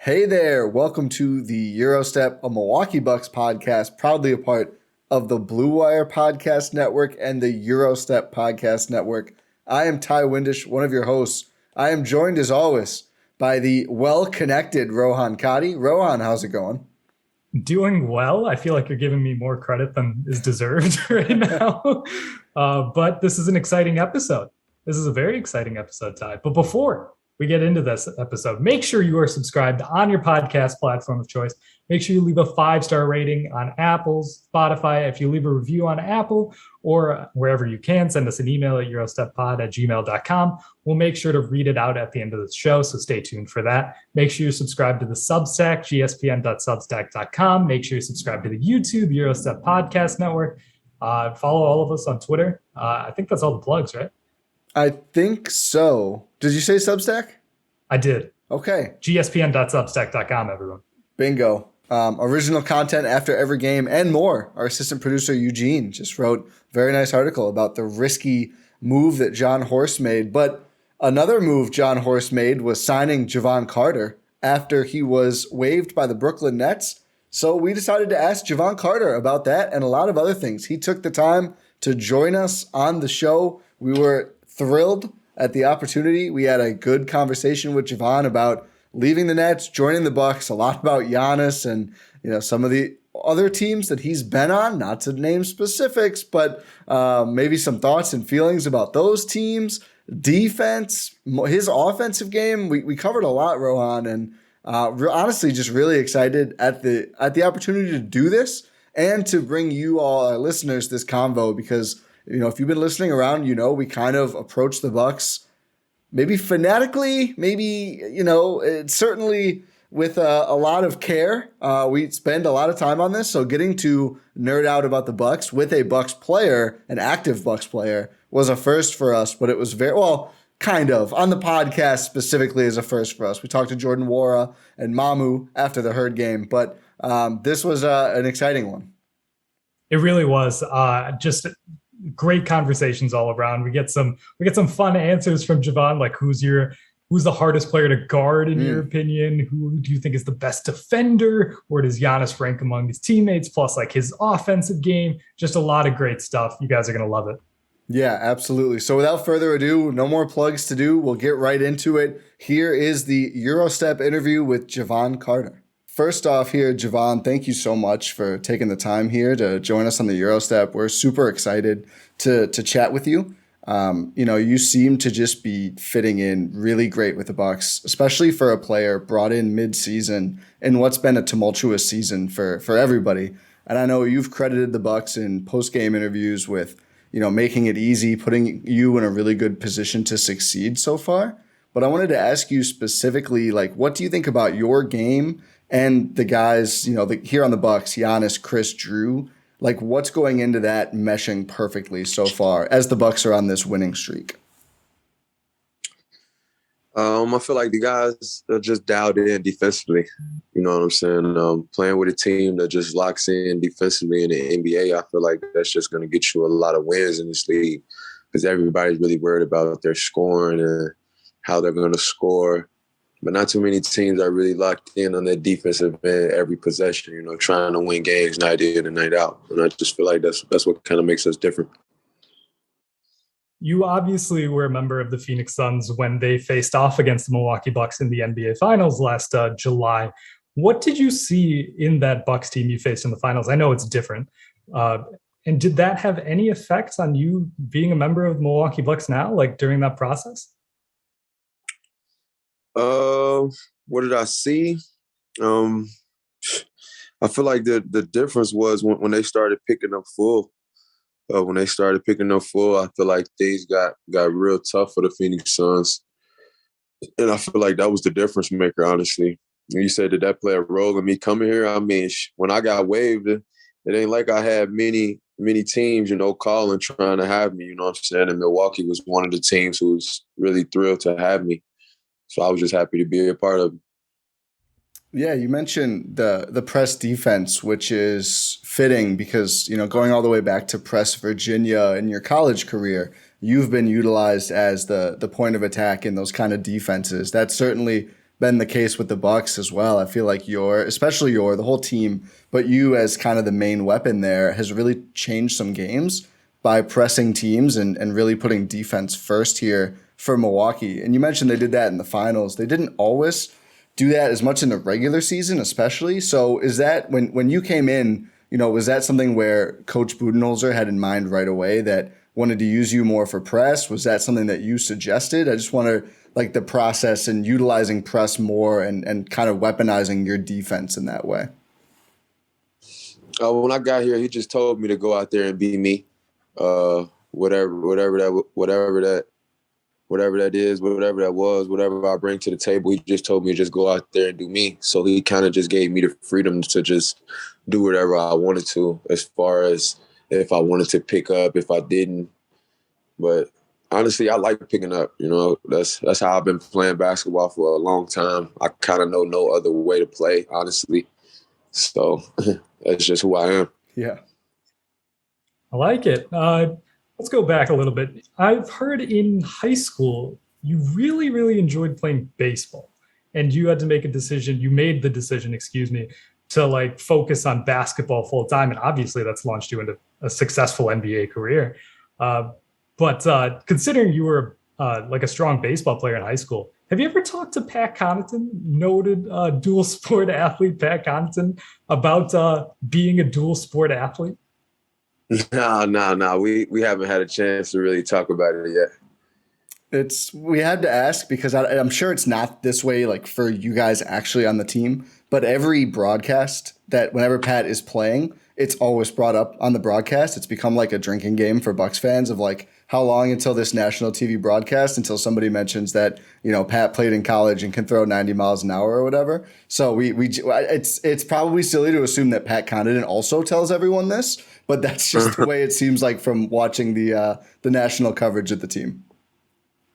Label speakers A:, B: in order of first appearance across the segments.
A: Hey there, welcome to the Gyro Step, a Milwaukee Bucks podcast, proudly a part of the Blue Wire Podcast Network and the Gyro Step Podcast Network. I am Ty Windisch, one of your hosts. I am joined as always by the well-connected Rohan Katti. Rohan, how's it going?
B: Doing well. I feel like you're giving me more credit than is deserved right now. But this is an exciting episode. This is a very exciting episode, Ty. But before we get into this episode, make sure you are subscribed on your podcast platform of choice. Make sure you leave a 5-star rating on Apple, Spotify. If you leave a review on Apple or wherever you can, send us an email at eurosteppod@gmail.com. We'll make sure to read it out at the end of the show, so stay tuned for that. Make sure you subscribe to the Substack, gspn.substack.com. Make sure you subscribe to the YouTube, Eurostep Podcast Network. Follow all of us on Twitter. I think that's all the plugs, right?
A: I think so. Did you say Substack?
B: I did.
A: Okay.
B: gspn.substack.com, everyone.
A: Bingo. Original content after every game and more. Our assistant producer, Eugene, just wrote a very nice article about the risky move that Jon Horst made. But another move Jon Horst made was signing Jevon Carter after he was waived by the Brooklyn Nets. So we decided to ask Jevon Carter about that and a lot of other things. He took the time to join us on the show. We were thrilled at the opportunity. We had a good conversation with Jevon about leaving the Nets, joining the Bucks, a lot about Giannis and some of the other teams that he's been on, not to name specifics, but maybe some thoughts and feelings about those teams, defense, his offensive game. We covered a lot, Rohan, and honestly just really excited at the opportunity to do this and to bring you all, our listeners, this convo because if you've been listening around, we kind of approach the Bucks maybe fanatically, maybe, it's certainly with a lot of care. We spend a lot of time on this. So getting to nerd out about the Bucks with a Bucks player, an active Bucks player, was a first for us, but it was kind of on the podcast specifically as a first for us. We talked to Jordan Wara and Mamu after the Herd game, but this was an exciting one.
B: It really was. Just great conversations all around. We get some fun answers from Jevon, like who's the hardest player to guard in your opinion? Who do you think is the best defender? Where does Giannis rank among his teammates? Plus like his offensive game. Just a lot of great stuff. You guys are going to love it.
A: Yeah, absolutely. So without further ado, no more plugs to do. We'll get right into it. Here is the Eurostep interview with Jevon Carter. First off here, Jevon, thank you so much for taking the time here to join us on the Eurostep. We're super excited to chat with you. You seem to just be fitting in really great with the Bucks, especially for a player brought in mid-season in what's been a tumultuous season for everybody. And I know you've credited the Bucks in post-game interviews with, making it easy, putting you in a really good position to succeed so far. But I wanted to ask you specifically, what do you think about your game and the guys, here on the Bucks, Giannis, Chris, Drew, what's going into that meshing perfectly so far as the Bucks are on this winning streak?
C: I feel like the guys are just dialed in defensively. You know what I'm saying? Playing with a team that just locks in defensively in the NBA, I feel like that's just going to get you a lot of wins in this league because everybody's really worried about their scoring and how they're going to score. But not too many teams are really locked in on their defensive end every possession, trying to win games night in and night out. And I just feel like that's what kind of makes us different.
B: You obviously were a member of the Phoenix Suns when they faced off against the Milwaukee Bucks in the NBA Finals last July. What did you see in that Bucks team you faced in the finals? I know it's different. And did that have any effects on you being a member of the Milwaukee Bucks now, during that process?
C: What did I see? I feel like the difference was when they started picking up full. I feel like things got real tough for the Phoenix Suns. And I feel like that was the difference maker, honestly. You said, did that play a role in me coming here? I mean, when I got waived, it ain't like I had many teams, calling, trying to have me, you know what I'm saying? And Milwaukee was one of the teams who was really thrilled to have me. So I was just happy to be a part of it.
A: Yeah, you mentioned the press defense, which is fitting because, going all the way back to Press Virginia in your college career, you've been utilized as the point of attack in those kind of defenses. That's certainly been the case with the Bucks as well. I feel like the whole team, but you as kind of the main weapon there has really changed some games by pressing teams and really putting defense first here for Milwaukee. And you mentioned they did that in the finals. They didn't always do that as much in the regular season, especially. So is that when you came in, was that something where Coach Budenholzer had in mind right away that wanted to use you more for press? Was that something that you suggested? I just wonder like the process and utilizing press more and kind of weaponizing your defense in that way.
C: When I got here, he just told me to go out there and be me. Whatever that is, whatever that was, whatever I bring to the table, he just told me to just go out there and do me. So he kind of just gave me the freedom to just do whatever I wanted to, as far as if I wanted to pick up, if I didn't. But honestly, I like picking up. That's how I've been playing basketball for a long time. I kind of know no other way to play, honestly. So that's just who I am.
A: Yeah.
B: I like it. Let's go back a little bit. I've heard in high school, you really, really enjoyed playing baseball, and you had to make a decision. You made the decision, to like focus on basketball full time. And obviously that's launched you into a successful NBA career. But considering you were like a strong baseball player in high school, have you ever talked to Pat Connaughton, noted dual sport athlete Pat Connaughton, about being a dual sport athlete?
C: No. We haven't had a chance to really talk about it yet.
A: We had to ask because I'm sure it's not this way like for you guys actually on the team, but every broadcast that whenever Pat is playing, it's always brought up on the broadcast. It's become like a drinking game for Bucks fans of like how long until this national TV broadcast until somebody mentions that, Pat played in college and can throw 90 miles an hour or whatever. So it's probably silly to assume that Pat Connaughton also tells everyone this, but that's just the way it seems like from watching the national coverage of the team.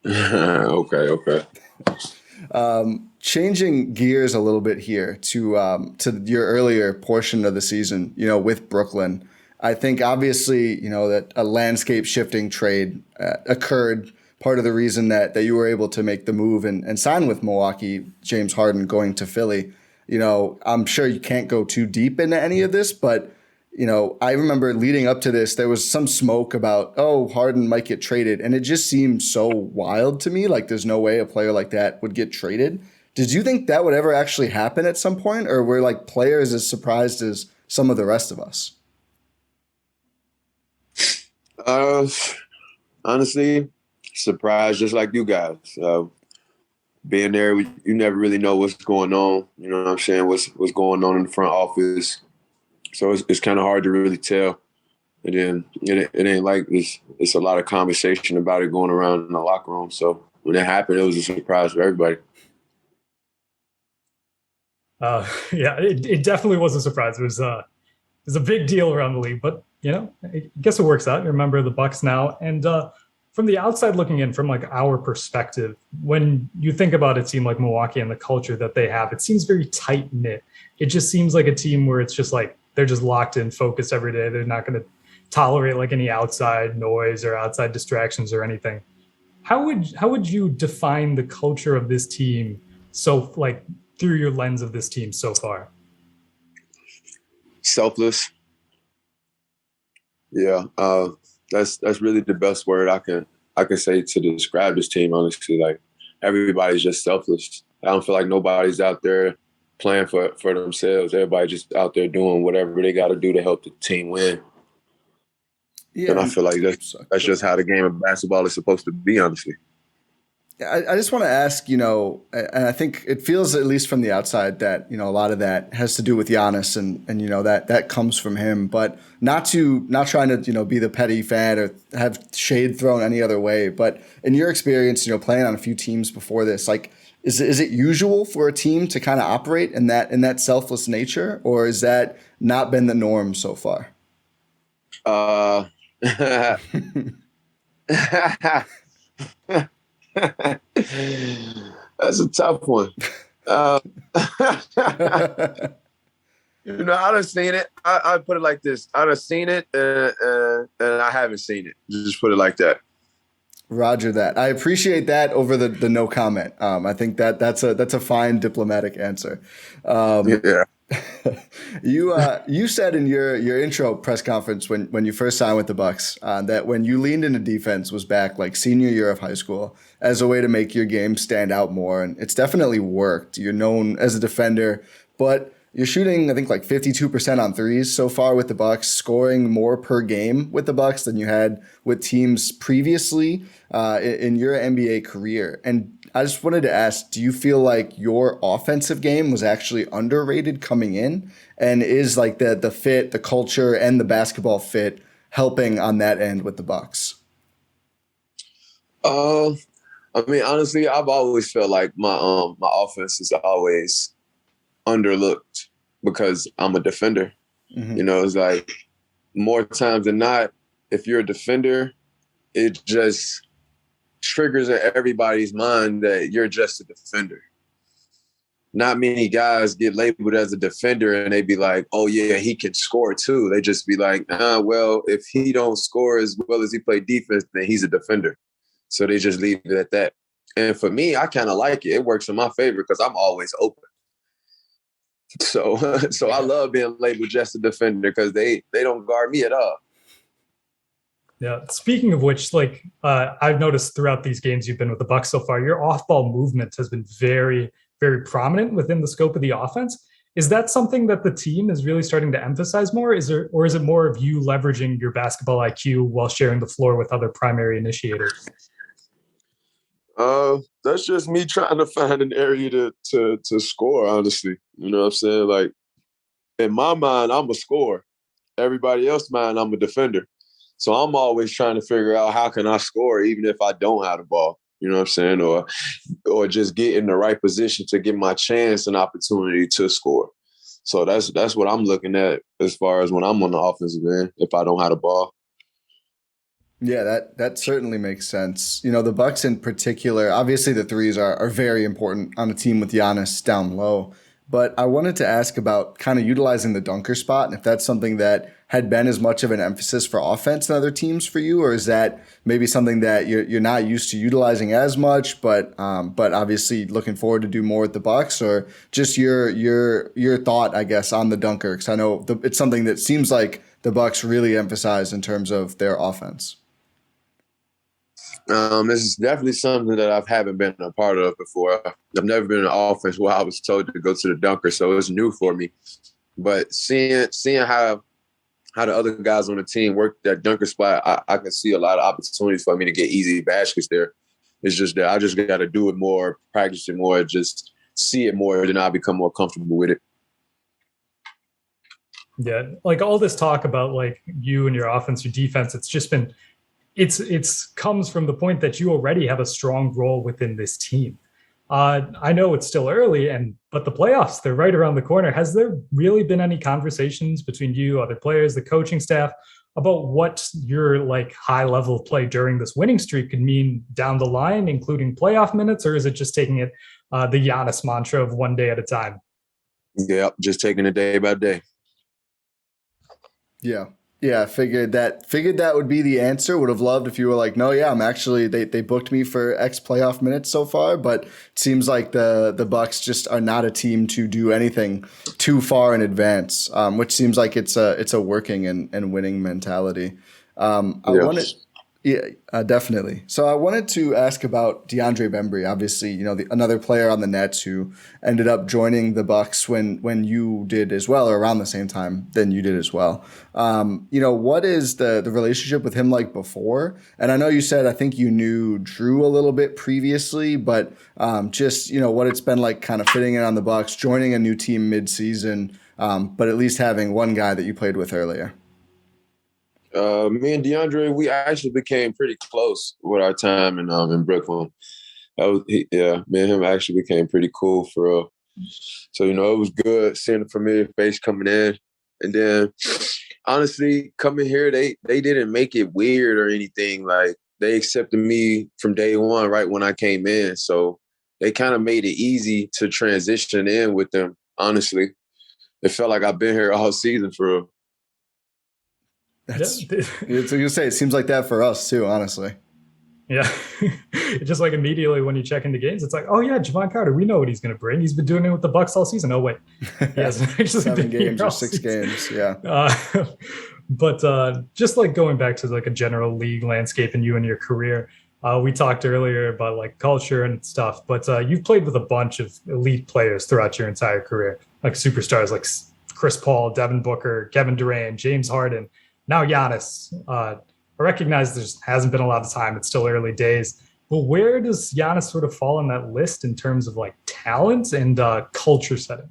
C: Okay.
A: Changing gears a little bit here to your earlier portion of the season, with Brooklyn. I think obviously, that a landscape shifting trade occurred. Part of the reason that you were able to make the move and sign with Milwaukee, James Harden going to Philly. I'm sure you can't go too deep into any of this, but I remember leading up to this, there was some smoke about, Harden might get traded. And it just seemed so wild to me. Like there's no way a player like that would get traded. Did you think that would ever actually happen at some point? Or were like players as surprised as some of the rest of us?
C: Honestly, surprised just like you guys. Being there, you never really know what's going on. You know what I'm saying? What's going on in the front office. So it's kind of hard to really tell. And then it ain't like it's a lot of conversation about it going around in the locker room. So when it happened, it was a surprise for everybody.
B: Yeah, it definitely was a surprise. It was a big deal around the league, but I guess it works out. You're a member of the Bucks now, and from the outside looking in, from like our perspective, when you think about a team like Milwaukee and the culture that they have, it seems very tight knit. It just seems like a team where it's just like they're just locked in, focused every day. They're not going to tolerate like any outside noise or outside distractions or anything. How would you define the culture of this team? So like through your lens of this team so far?
C: Selfless. Yeah, that's really the best word I can say to describe this team. Honestly, like everybody's just selfless. I don't feel like nobody's out there playing for themselves. Everybody just out there doing whatever they got to do to help the team win. Yeah, and I feel like that's just how the game of basketball is supposed to be. Honestly.
A: I just want to ask, and I think it feels, at least from the outside, that, a lot of that has to do with Giannis and that comes from him, but not trying to, be the petty fan or have shade thrown any other way. But in your experience, playing on a few teams before this, like, is it usual for a team to kind of operate in that selfless nature, or has that not been the norm so far?
C: That's a tough one. I done seen it. I put it like this. I done seen it and I haven't seen it. Just put it like that.
A: Roger that. I appreciate that over the no comment. I think that's a fine diplomatic answer.
C: Yeah.
A: You said in your intro press conference when you first signed with the Bucks that when you leaned into defense was back like senior year of high school as a way to make your game stand out more, and it's definitely worked. You're known as a defender, but you're shooting I think like 52% on threes so far with the Bucks, scoring more per game with the Bucks than you had with teams previously in your NBA career. And I just wanted to ask, do you feel like your offensive game was actually underrated coming in? And is like the fit, the culture, and the basketball fit helping on that end with the Bucks?
C: I mean, honestly, I've always felt like my offense is always underlooked because I'm a defender.
A: Mm-hmm.
C: You know, it's like more times than not, if you're a defender, it just triggers in everybody's mind that you're just a defender. Not many guys get labeled as a defender and they be like, oh yeah, he can score too. They just be like, well, if he don't score as well as he play defense, then he's a defender. So they just leave it at that. And for me, I kind of like it. It works in my favor because I'm always open. So I love being labeled just a defender because they don't guard me at all.
B: Yeah. Speaking of which, like I've noticed throughout these games you've been with the Bucks so far, your off-ball movement has been very, very prominent within the scope of the offense. Is that something that the team is really starting to emphasize more? Is it more of you leveraging your basketball IQ while sharing the floor with other primary initiators?
C: That's just me trying to find an area to score, honestly. You know what I'm saying? Like, in my mind, I'm a scorer. Everybody else's mind, I'm a defender. So I'm always trying to figure out how can I score even if I don't have the ball. You know what I'm saying? Or just get in the right position to give my chance an opportunity to score. So that's what I'm looking at as far as when I'm on the offensive end, if I don't have the ball.
A: Yeah, that certainly makes sense. You know, the Bucks in particular, obviously the threes are very important on a team with Giannis down low. But I wanted to ask about kind of utilizing the dunker spot and if that's something that had been as much of an emphasis for offense than other teams for you, or is that maybe something that you're not used to utilizing as much, but obviously looking forward to do more with the Bucks, or just your thought, I guess, on the dunker? Because I know it's something that seems like the Bucks really emphasize in terms of their offense.
C: This is definitely something that I haven't been a part of before. I've never been in an offense where I was told to go to the dunker, so it's new for me. But seeing how the other guys on the team work that dunker spot, I can see a lot of opportunities for me to get easy baskets there. It's just that I just got to do it more, practice it more, just see it more, then I'll become more comfortable with it.
B: Yeah, like all this talk about like you and your offense, your defense, it's just been it's comes from the point that you already have a strong role within this team. I know it's still early, but the playoffs, they're right around the corner. Has there really been any conversations between you, other players, the coaching staff about what your like high level of play during this winning streak could mean down the line, including playoff minutes, or is it just taking it the Giannis mantra of one day at a time?
C: Yeah, just taking it day by day.
A: Yeah. Yeah, I figured that would be the answer. Would have loved if you were like, no, yeah, I'm actually they booked me for X playoff minutes so far, but it seems like the Bucks just are not a team to do anything too far in advance, which seems like it's a working and winning mentality. Definitely. So I wanted to ask about DeAndre Bembry. Obviously, you know, another player on the Nets who ended up joining the Bucks when you did as well, or around the same time than you did as well. You know, what is the relationship with him like before? And I know you said I think you knew Drew a little bit previously, but just you know what it's been like, kind of fitting in on the Bucks, joining a new team mid-season, but at least having one guy that you played with earlier.
C: Me and DeAndre, we actually became pretty close with our time in Brooklyn. Me and him actually became pretty cool for real. So, you know, it was good seeing a familiar face coming in. And then, honestly, coming here, they didn't make it weird or anything. Like, they accepted me from day one right when I came in. So they kind of made it easy to transition in with them, honestly. It felt like I've been here all season for real.
A: That's you say it seems like that for us too, honestly.
B: Yeah. Just like immediately when you check into games, it's like, oh yeah, Jevon Carter, we know what he's going to bring. He's been doing it with the Bucks all season. Oh wait, he hasn't actually
A: 7
B: been here
A: games
B: all
A: or 6
B: season.
A: games. Yeah.
B: But just like going back to like a general league landscape and you and your career, we talked earlier about like culture and stuff, but you've played with a bunch of elite players throughout your entire career, like superstars like Chris Paul, Devin Booker, Kevin Durant, James Harden, now Giannis. I recognize there hasn't been a lot of time. It's still early days. But where does Giannis sort of fall on that list in terms of like talent and culture setting?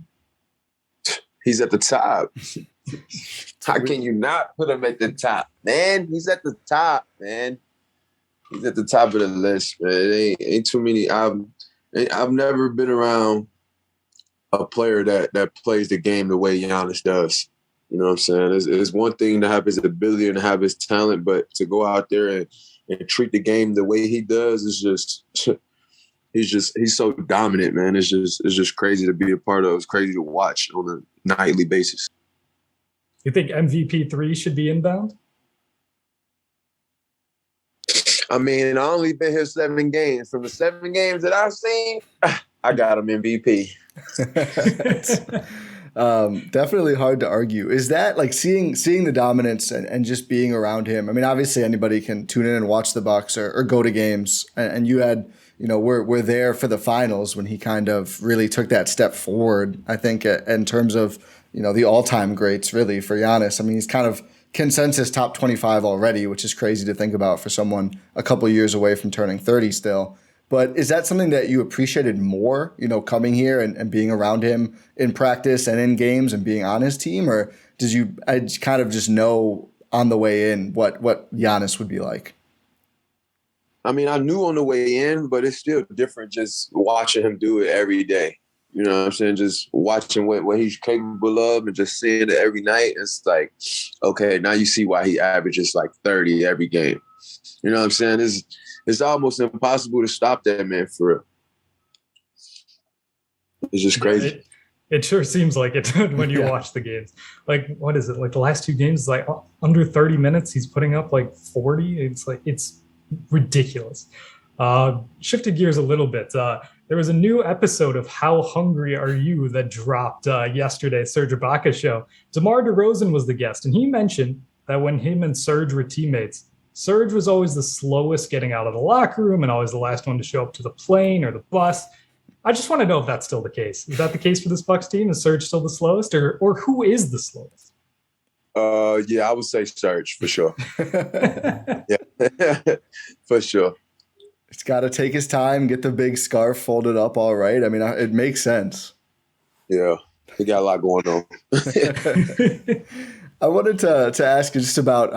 C: He's at the top. How can you not put him at the top, man? He's at the top, man. He's at the top of the list, man. It ain't too many. I've never been around a player that plays the game the way Giannis does. You know what I'm saying? It's one thing to have his ability and to have his talent, but to go out there and treat the game the way he does is just he's so dominant, man. It's just crazy to be a part of. It's crazy to watch on a nightly basis.
B: You think MVP3 should be inbound?
C: I mean, I only been here 7 games. From the 7 games that I've seen, I got him MVP.
A: Definitely hard to argue. Is that like seeing the dominance and just being around him? I mean, obviously anybody can tune in and watch the Bucks or go to games. And you had, we're there for the finals when he kind of really took that step forward, I think, in terms of, the all-time greats really for Giannis. I mean, he's kind of consensus top 25 already, which is crazy to think about for someone a couple years away from turning 30 still. But is that something that you appreciated more, coming here and being around him in practice and in games and being on his team? Or did you kind of just know on the way in what Giannis would be like?
C: I mean, I knew on the way in, but it's still different just watching him do it every day. You know what I'm saying? Just watching what he's capable of and just seeing it every night. It's like, okay, now you see why he averages like 30 every game. You know what I'm saying? It's almost impossible to stop that man for real. It's just crazy.
B: It sure seems like it when you watch the games. Like, what is it? Like the last 2 games, like under 30 minutes, he's putting up like 40. It's ridiculous. Shifted gears a little bit. There was a new episode of How Hungry Are You that dropped yesterday, Serge Ibaka's show. DeMar DeRozan was the guest, and he mentioned that when him and Serge were teammates, Serge was always the slowest getting out of the locker room and always the last one to show up to the plane or the bus. I just want to know if that's still the case. Is that the case for this Bucks team? Is Serge still the slowest, or who is the slowest?
C: Yeah, I would say Serge for sure. Yeah, for sure.
A: It's got to take his time, get the big scarf folded up all right. I mean, it makes sense.
C: Yeah, he got a lot going on.
A: I wanted to ask you just about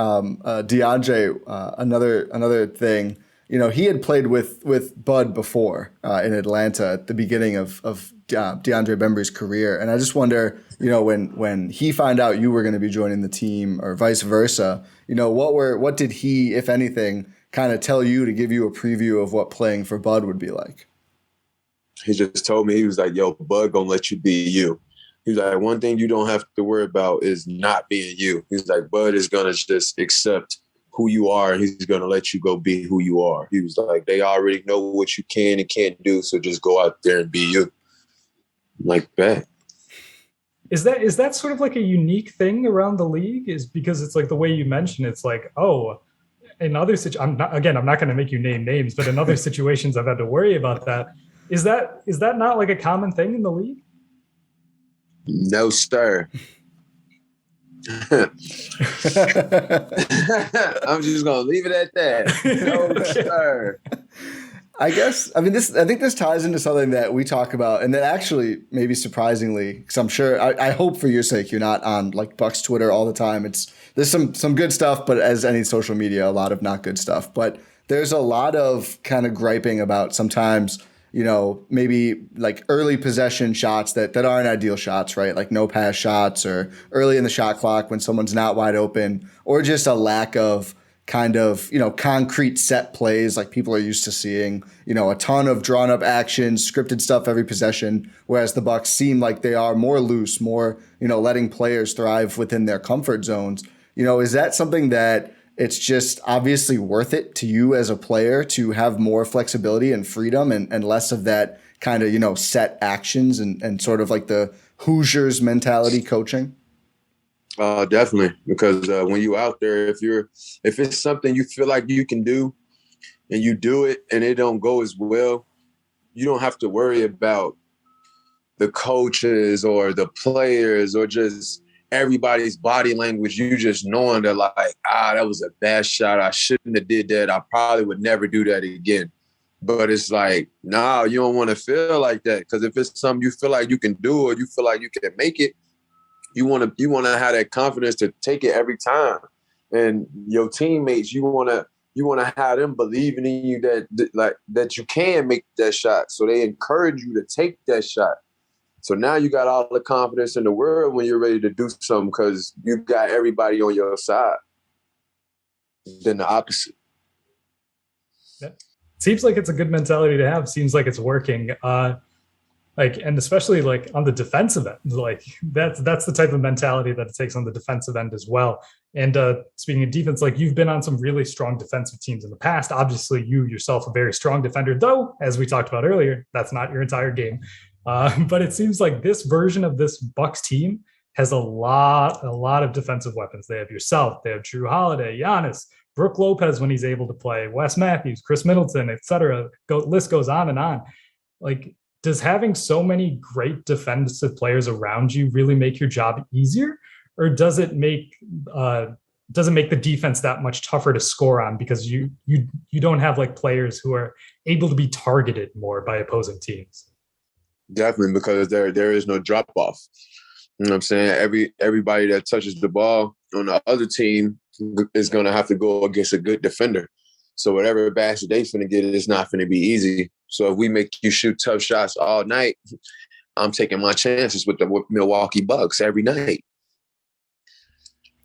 A: DeAndre. Another thing, he had played with Bud before in Atlanta at the beginning of DeAndre Bembry's career, and I just wonder, when he found out you were going to be joining the team, or vice versa, what did he, if anything, kind of tell you to give you a preview of what playing for Bud would be like?
C: He just told me, he was like, yo, Bud gonna let you be you. He's like, one thing you don't have to worry about is not being you. He's like, Bud is going to just accept who you are, and he's going to let you go be who you are. He was like, they already know what you can and can't do, so just go out there and be you. I'm like, bet.
B: Is that sort of like a unique thing around the league? Is because it's like the way you mentioned, it's like, oh, in other situations, I'm not going to make you name names, but in other situations I've had to worry about that. Is that not like a common thing in the league?
C: No, sir. I'm just gonna leave it at that. No, sir.
A: I think this ties into something that we talk about, and that actually maybe surprisingly, because I'm sure, I hope for your sake you're not on like Bucks Twitter all the time. There's some good stuff, but as any social media, a lot of not good stuff. But there's a lot of kind of griping about sometimes, maybe like early possession shots that aren't ideal shots, right? Like no pass shots, or early in the shot clock when someone's not wide open, or just a lack of kind of, concrete set plays like people are used to seeing, a ton of drawn up actions, scripted stuff every possession, whereas the Bucks seem like they are more loose, more, letting players thrive within their comfort zones. Is that something that it's just obviously worth it to you as a player to have more flexibility and freedom and less of that kind of, set actions and sort of like the Hoosiers mentality coaching?
C: Definitely, because when you out there, if it's something you feel like you can do and you do it and it don't go as well, you don't have to worry about the coaches or the players or just everybody's body language. You just knowing that that was a bad shot. I shouldn't have did that. I probably would never do that again. But it's like, no, you don't want to feel like that, because if it's something you feel like you can do or you feel like you can make it, you want to have that confidence to take it every time. And your teammates, you want to have them believing in you that you can make that shot. So they encourage you to take that shot. So now you got all the confidence in the world when you're ready to do something, because you got everybody on your side. Then the opposite.
B: Yeah. Seems like it's a good mentality to have. Seems like it's working. And especially like on the defensive end, like that's the type of mentality that it takes on the defensive end as well. And speaking of defense, like you've been on some really strong defensive teams in the past. Obviously, you yourself a very strong defender, though, as we talked about earlier, that's not your entire game. But it seems like this version of this Bucks team has a lot of defensive weapons. They have yourself, they have Drew Holiday, Giannis, Brook Lopez when he's able to play, Wes Matthews, Chris Middleton, etc. List goes on and on. Like, does having so many great defensive players around you really make your job easier, or does it make the defense that much tougher to score on because you don't have like players who are able to be targeted more by opposing teams?
C: Definitely, because there is no drop off. You know what I'm saying? Everybody that touches the ball on the other team is going to have to go against a good defender. So whatever basket they finna get, it's not finna be easy. So if we make you shoot tough shots all night, I'm taking my chances with the Milwaukee Bucks every night.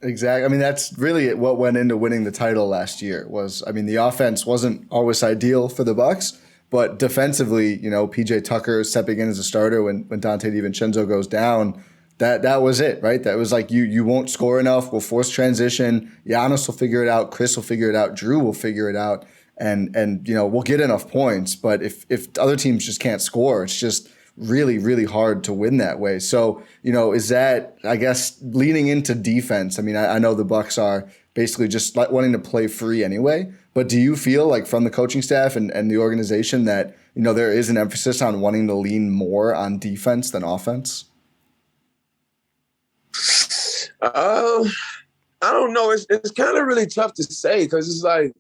A: Exactly. I mean, that's really what went into winning the title last year. The offense wasn't always ideal for the Bucks, but defensively, PJ Tucker stepping in as a starter when Dante DiVincenzo goes down, that was it, right? That was like, you won't score enough. We'll force transition. Giannis will figure it out. Chris will figure it out. Drew will figure it out. And we'll get enough points. But if other teams just can't score, it's just really, really hard to win that way. So, is that, I guess, leaning into defense? I mean, I know the Bucks are basically just wanting to play free anyway. But do you feel like from the coaching staff and the organization that, there is an emphasis on wanting to lean more on defense than offense?
C: I don't know. It's kind of really tough to say, because it's like,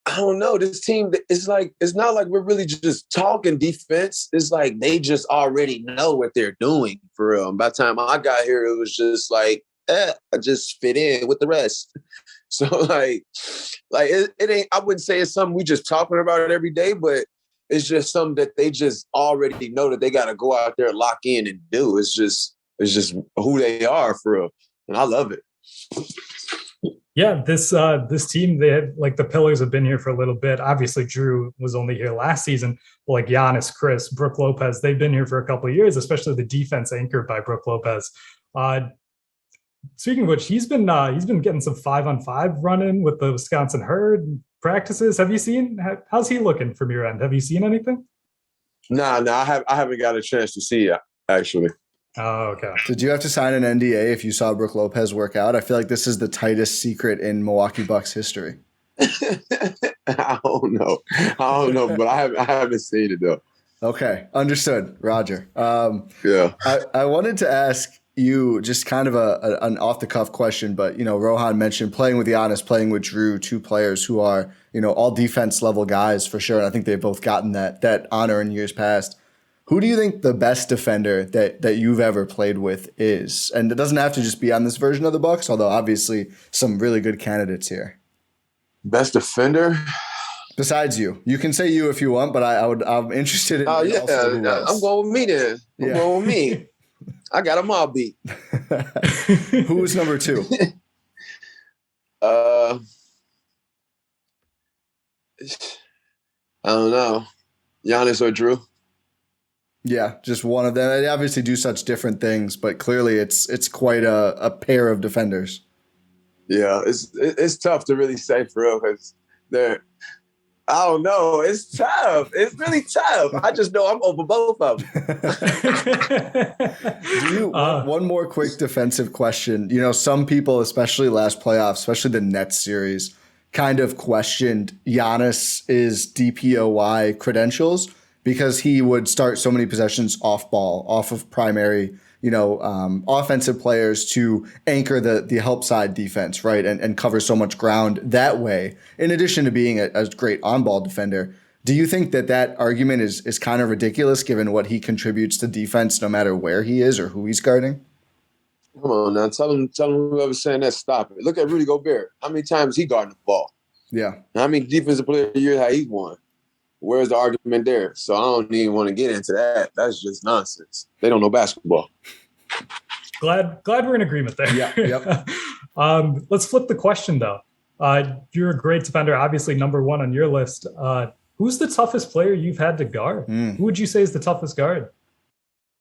C: I don't know. This team, it's not like we're really just talking defense. It's like they just already know what they're doing for real. And by the time I got here, it was just like, I just fit in with the rest. So like it ain't. I wouldn't say it's something we just talking about it every day, but it's just something that they just already know that they got to go out there, lock in, and do. It's just who they are for real, and I love it.
B: Yeah, this team, they have, like, the pillars have been here for a little bit. Obviously, Drew was only here last season. But like Giannis, Chris, Brook Lopez, they've been here for a couple of years, especially the defense anchored by Brook Lopez. Speaking of which, he's been getting some 5-on-5 running with the Wisconsin Herd practices. Have you seen? How's he looking from your end? Have you seen anything?
C: No, I haven't got a chance to see it, actually.
B: Oh, okay.
A: Did you have to sign an NDA if you saw Brook Lopez work out? I feel like this is the tightest secret in Milwaukee Bucks history.
C: I don't know, but I haven't seen it though.
A: Okay, understood, Roger.
C: Yeah.
A: I wanted to ask you just kind of an off the cuff question, but Rohan mentioned playing with Giannis, playing with Drew, two players who are all defense level guys for sure, and I think they've both gotten that honor in years past. Who do you think the best defender that you've ever played with is? And it doesn't have to just be on this version of the Bucks, although obviously some really good candidates here.
C: Best defender?
A: Besides you. You can say you if you want, but I'm interested in
C: who
A: else.
C: I'm going with me then. I'm going with me. I got them all beat.
A: Who's number two?
C: I don't know. Giannis or Drew?
A: Yeah, just one of them. They obviously do such different things, but clearly it's quite a pair of defenders.
C: Yeah, it's tough to really say for real because they're. I don't know. It's tough. It's really tough. I just know I'm over both of them.
A: Do you one more quick defensive question? You know, some people, especially last playoffs, especially the Nets series, kind of questioned Giannis's DPOY credentials because he would start so many possessions off ball, off of primary, offensive players to anchor the help side defense, right? And cover so much ground that way, in addition to being a great on-ball defender. Do you think that argument is kind of ridiculous given what he contributes to defense no matter where he is or who he's guarding?
C: Come on now, tell him whoever's saying that, stop it. Look at Rudy Gobert. How many times he guarding the ball?
A: Yeah.
C: How many defensive player of the year he's won? Where's the argument there? So I don't even want to get into that. That's just nonsense. They don't know basketball.
B: Glad we're in agreement there.
A: Yeah. Yep.
B: Let's flip the question though. You're a great defender, obviously number one on your list. Who's the toughest player you've had to guard? Who would you say is the toughest guard?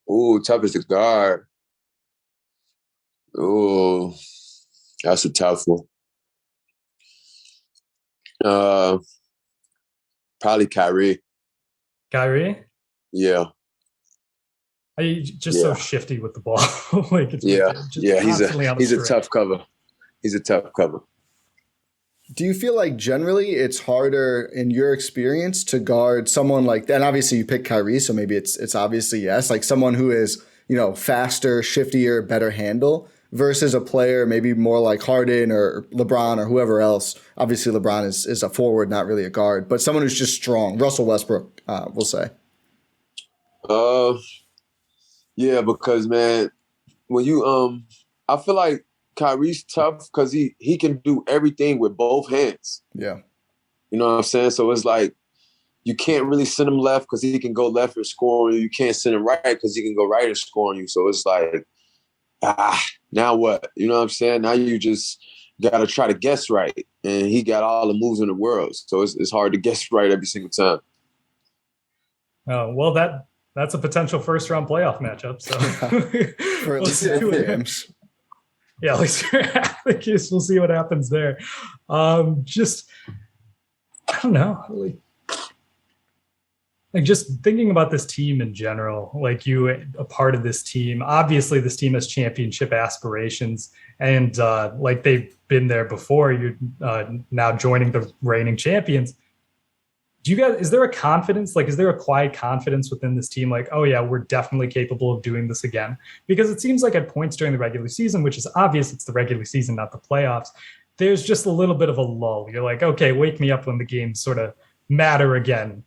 C: Ooh, toughest to guard. Ooh, that's a tough one. Probably Kyrie.
B: Kyrie?
C: Yeah.
B: So shifty with the ball.
C: He's a tough cover. He's a tough cover.
A: Do you feel like generally it's harder in your experience to guard someone like that? And obviously you pick Kyrie, so maybe it's obviously yes, like someone who is, faster, shiftier, better handle versus a player maybe more like Harden or LeBron or whoever else. Obviously LeBron is a forward, not really a guard, but someone who's just strong. Russell Westbrook, we'll say.
C: Yeah, because man, when you I feel like Kyrie's tough because he can do everything with both hands.
A: Yeah.
C: You know what I'm saying? So it's like you can't really send him left because he can go left and score on you. You can't send him right because he can go right and score on you. So it's like, now what? You know what I'm saying? Now you just got to try to guess right. And he got all the moves in the world. So it's hard to guess right every single time.
B: Oh, well, that's a potential first-round playoff matchup. So
A: for at least 4 games.
B: Yeah, at least we'll see what happens there. I don't know. Like just thinking about this team in general, like you a part of this team. Obviously, this team has championship aspirations, and like they've been there before. You're now joining the reigning champions. Is there a confidence? Like, is there a quiet confidence within this team? Like, oh yeah, we're definitely capable of doing this again. Because it seems like at points during the regular season, which is obvious, it's the regular season, not the playoffs. There's just a little bit of a lull. You're like, okay, wake me up when the games sort of matter again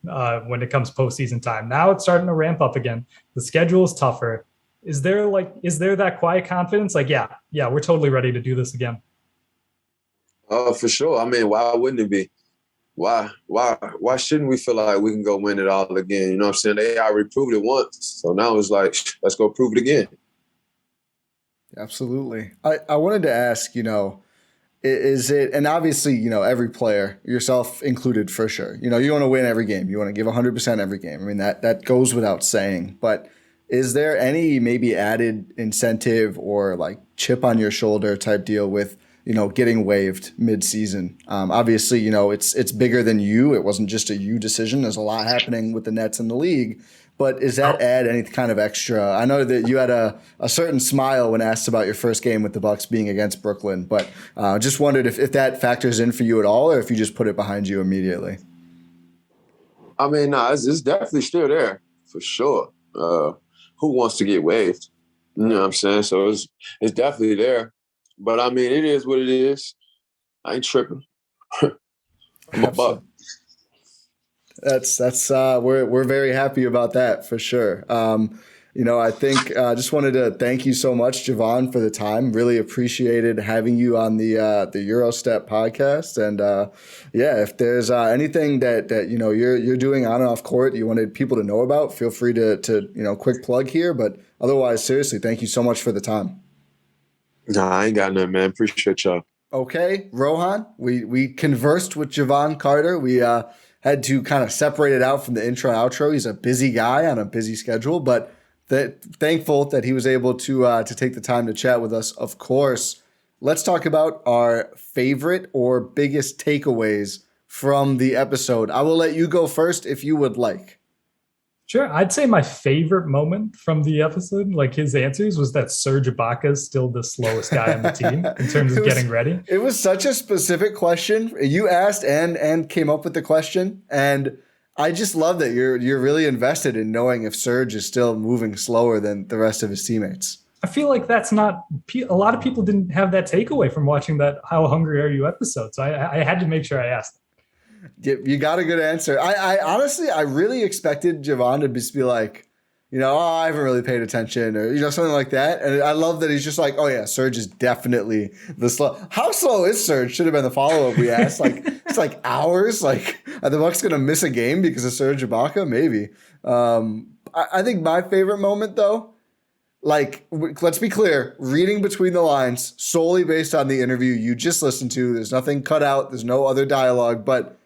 B: when it comes postseason time. Now it's starting to ramp up again. The schedule is tougher. Is there that quiet confidence? Like, yeah, we're totally ready to do this again.
C: Oh, for sure. I mean, why wouldn't it be? Why shouldn't we feel like we can go win it all again? You know what I'm saying? They already proved it once. So now it's like, let's go prove it again.
A: Absolutely. I wanted to ask, is it, and obviously, every player, yourself included for sure, you want to win every game. You want to give 100% every game. I mean, that goes without saying. But is there any maybe added incentive or like chip on your shoulder type deal with, getting waived mid-season? Obviously, it's bigger than you. It wasn't just a you decision. There's a lot happening with the Nets in the league. But does that add any kind of extra? I know that you had a certain smile when asked about your first game with the Bucks being against Brooklyn, but just wondered if that factors in for you at all or if you just put it behind you immediately.
C: I mean, it's definitely still there for sure. Who wants to get waived? You know what I'm saying? So it's definitely there. But I mean, it is what it is. I ain't tripping. I'm a Buck.
A: That's we're very happy about that for sure. I think just wanted to thank you so much, Jevon, for the time. Really appreciated having you on the Gyro Step podcast. And if there's anything that you're doing on and off court you wanted people to know about, feel free to quick plug here. But otherwise, seriously, thank you so much for the time.
C: Nah, I ain't got nothing, man. Appreciate y'all.
A: Okay, Rohan, we conversed with Jevon Carter. We had to kind of separate it out from the intro outro. He's a busy guy on a busy schedule, but thankful that he was able to take the time to chat with us. Of course, let's talk about our favorite or biggest takeaways from the episode. I will let you go first if you would like.
B: Sure. I'd say my favorite moment from the episode, like his answers, was that Serge Ibaka is still the slowest guy on the team in terms of getting ready.
A: It was such a specific question. You asked and came up with the question. And I just love that you're really invested in knowing if Serge is still moving slower than the rest of his teammates.
B: I feel like that's not a lot of people didn't have that takeaway from watching that How Hungry Are You episode. So I had to make sure I asked.
A: You got a good answer. I honestly, I really expected Jevon to just be like, I haven't really paid attention or, something like that. And I love that he's just like, oh yeah, Serge is definitely the slow. How slow is Serge? Should have been the follow-up we asked. It's like hours. Like, are the Bucks going to miss a game because of Serge Ibaka? Maybe. I think my favorite moment though, like, let's be clear, reading between the lines solely based on the interview you just listened to. There's nothing cut out. There's no other dialogue, but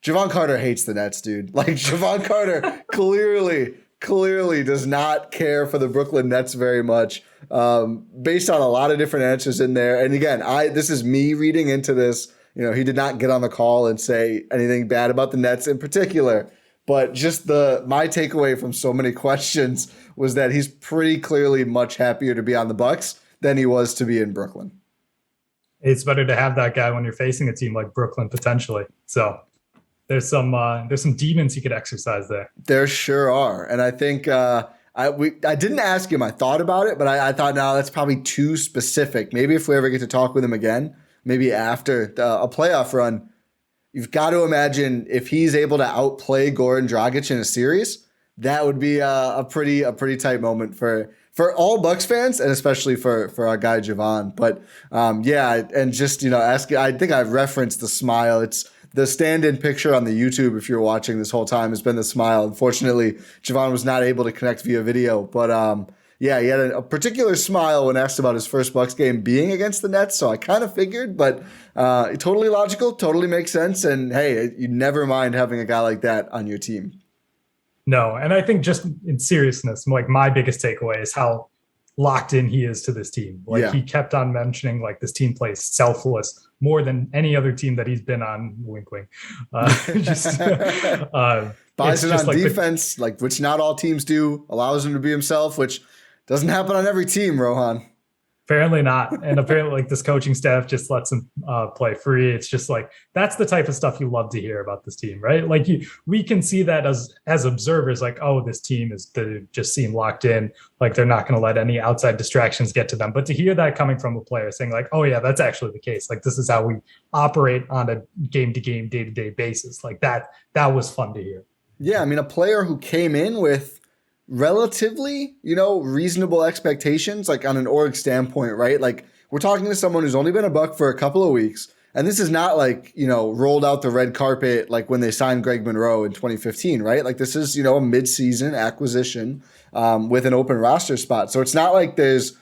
A: Jevon Carter hates the Nets, dude. Like, Jevon Carter clearly does not care for the Brooklyn Nets very much, based on a lot of different answers in there. And again, this is me reading into this. He did not get on the call and say anything bad about the Nets in particular, but just my takeaway from so many questions was that he's pretty clearly much happier to be on the Bucks than he was to be in Brooklyn.
B: It's better to have that guy when you're facing a team like Brooklyn potentially. So there's some demons he could exercise there.
A: There sure are. And I think I didn't ask him. I thought about it, but I thought, no, that's probably too specific. Maybe if we ever get to talk with him again, maybe after a playoff run, you've got to imagine if he's able to outplay Goran Dragic in a series, that would be a pretty tight moment for all Bucks fans and especially for our guy Jevon. But and just asking, I think I've referenced the smile. It's the stand-in picture on the YouTube, if you're watching this whole time, has been the smile. Unfortunately, Jevon was not able to connect via video. But he had a particular smile when asked about his first Bucks game being against the Nets. So I kind of figured, but totally logical, totally makes sense. And hey, you never mind having a guy like that on your team.
B: No, and I think just in seriousness, like my biggest takeaway is how locked in he is to this team. He kept on mentioning like this team plays selfless more than any other team that he's been on. Wink, wink. Buys
A: it on defense, which not all teams do. Allows him to be himself, which doesn't happen on every team, Rohan.
B: Apparently not. And apparently this coaching staff just lets him play free. It's just like, that's the type of stuff you love to hear about this team, right? Like we can see that as observers, like, oh, this team they just seem locked in. Like they're not going to let any outside distractions get to them. But to hear that coming from a player saying like, oh yeah, that's actually the case. Like this is how we operate on a game to game, day to day basis. Like that was fun to hear.
A: Yeah. I mean, a player who came in with relatively, reasonable expectations, like on an org standpoint, right? Like we're talking to someone who's only been a Buck for a couple of weeks. And this is not like, rolled out the red carpet like when they signed Greg Monroe in 2015, right? Like this is, a mid-season acquisition with an open roster spot. So it's not like there's,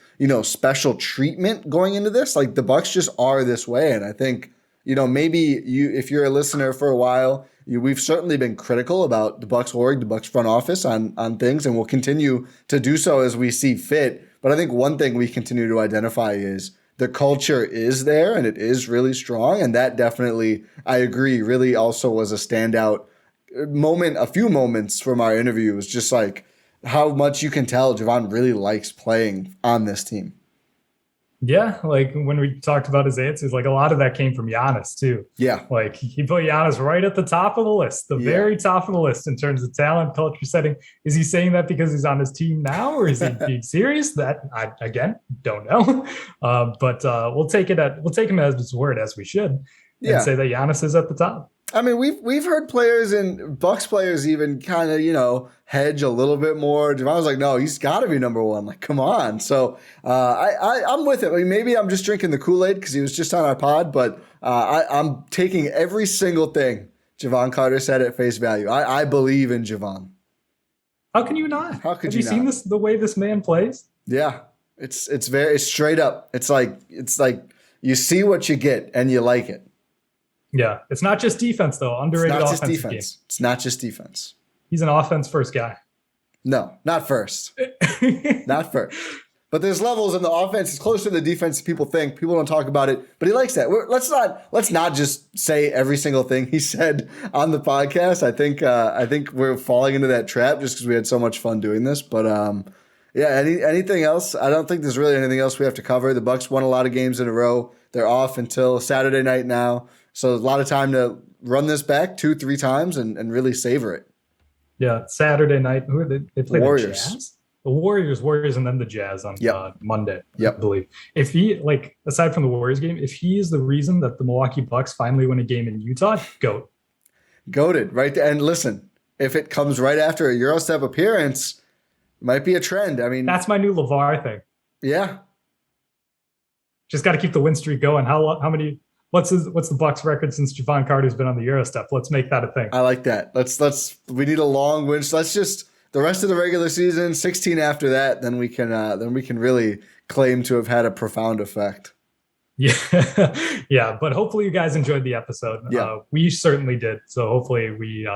A: special treatment going into this. Like the Bucks just are this way. And I think, maybe if you're a listener for a while, we've certainly been critical about the Bucks org, the Bucks front office on things, and we'll continue to do so as we see fit. But I think one thing we continue to identify is the culture is there and it is really strong. And that definitely, I agree, really also was a standout moment. A few moments from our interview was just like how much you can tell Jevon really likes playing on this team.
B: Yeah, like when we talked about his answers, like a lot of that came from Giannis too.
A: Yeah.
B: Like he put Giannis right at the top of the list, very top of the list in terms of talent, culture setting. Is he saying that because he's on his team now or is he being serious? That I, again, don't know. But we'll take him as his word as we should and say that Giannis is at the top.
A: I mean, we've heard players and Bucks players even kind of, hedge a little bit more. Jevon was like, no, he's got to be number one. Like, come on. So I'm with it. I mean, maybe I'm just drinking the Kool-Aid because he was just on our pod, but I'm taking every single thing Jevon Carter said at face value. I believe in Jevon.
B: How can you not?
A: How could
B: Have you seen the way this man plays?
A: Yeah, it's very straight up. It's like you see what you get and you like it.
B: Yeah, it's not just defense though. Underrated offensive game.
A: It's not just defense.
B: He's an offense first guy.
A: No, not first. Not first. But there's levels, and the offense is closer to the defense than people think. People don't talk about it, but he likes that. Let's not just say every single thing he said on the podcast. I think we're falling into that trap just because we had so much fun doing this. But yeah, anything else? I don't think there's really anything else we have to cover. The Bucks won a lot of games in a row. They're off until Saturday night now, so a lot of time to run this back 2-3 times and really savor it.
B: Yeah, Saturday night. Who are they play
A: Warriors.
B: the Jazz? The Warriors, and then the Jazz on Monday, I believe. If he, aside from the Warriors game, if he is the reason that the Milwaukee Bucks finally win a game in Utah,
A: Goated, right? And listen, if it comes right after a Gyro Step appearance, it might be a trend. I mean,
B: that's my new LeVar thing.
A: Yeah.
B: Just got to keep the win streak going. How many? What's the Bucks record since Jevon Carter's been on the Gyro Step? Let's make that a thing.
A: I like that. We need a long win. So let's just the rest of the regular season, 16 after that, then we can really claim to have had a profound effect.
B: Yeah, yeah. But hopefully you guys enjoyed the episode.
A: Yeah.
B: We certainly did. So hopefully we,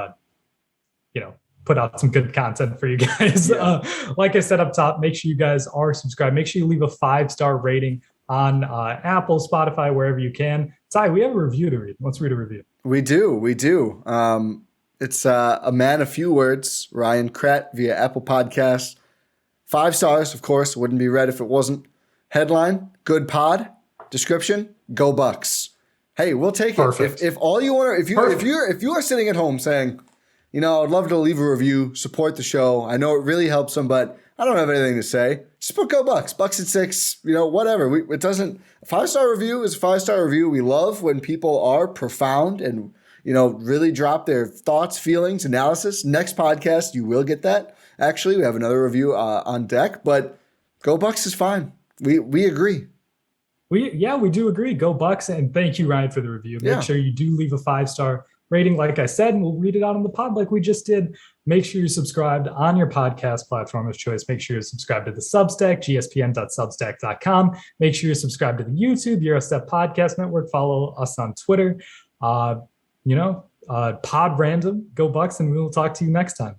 B: put out some good content for you guys.
A: Yeah.
B: Like I said up top, make sure you guys are subscribed. Make sure you leave a 5-star rating on Apple, Spotify, wherever you can. Ty, we have a review to read. Let's read a review.
A: We do. It's a man of few words, Ryan Kratt via Apple Podcasts. 5 stars, of course, wouldn't be read if it wasn't. Headline, good pod. Description, go Bucks. Hey, we'll take
B: Perfect.
A: it. If all you want to, if you are sitting at home saying, I'd love to leave a review, support the show. I know it really helps them, but I don't have anything to say. Just put go Bucks. Bucks at 6, whatever. It doesn't. A 5-star review is a 5-star review. We love when people are profound and really drop their thoughts, feelings, analysis. Next podcast, you will get that. Actually, we have another review on deck, but go Bucks is fine. We agree.
B: We do agree. Go Bucks, and thank you, Ryan, for the review. Make sure you do leave a 5-star rating, like I said, and we'll read it out on the pod like we just did. Make sure you're subscribed on your podcast platform of choice. Make sure you're subscribed to the Substack, gspn.substack.com. Make sure you're subscribed to the YouTube, Gyro Step Podcast Network. Follow us on Twitter. Pod Random, go Bucks, and we will talk to you next time.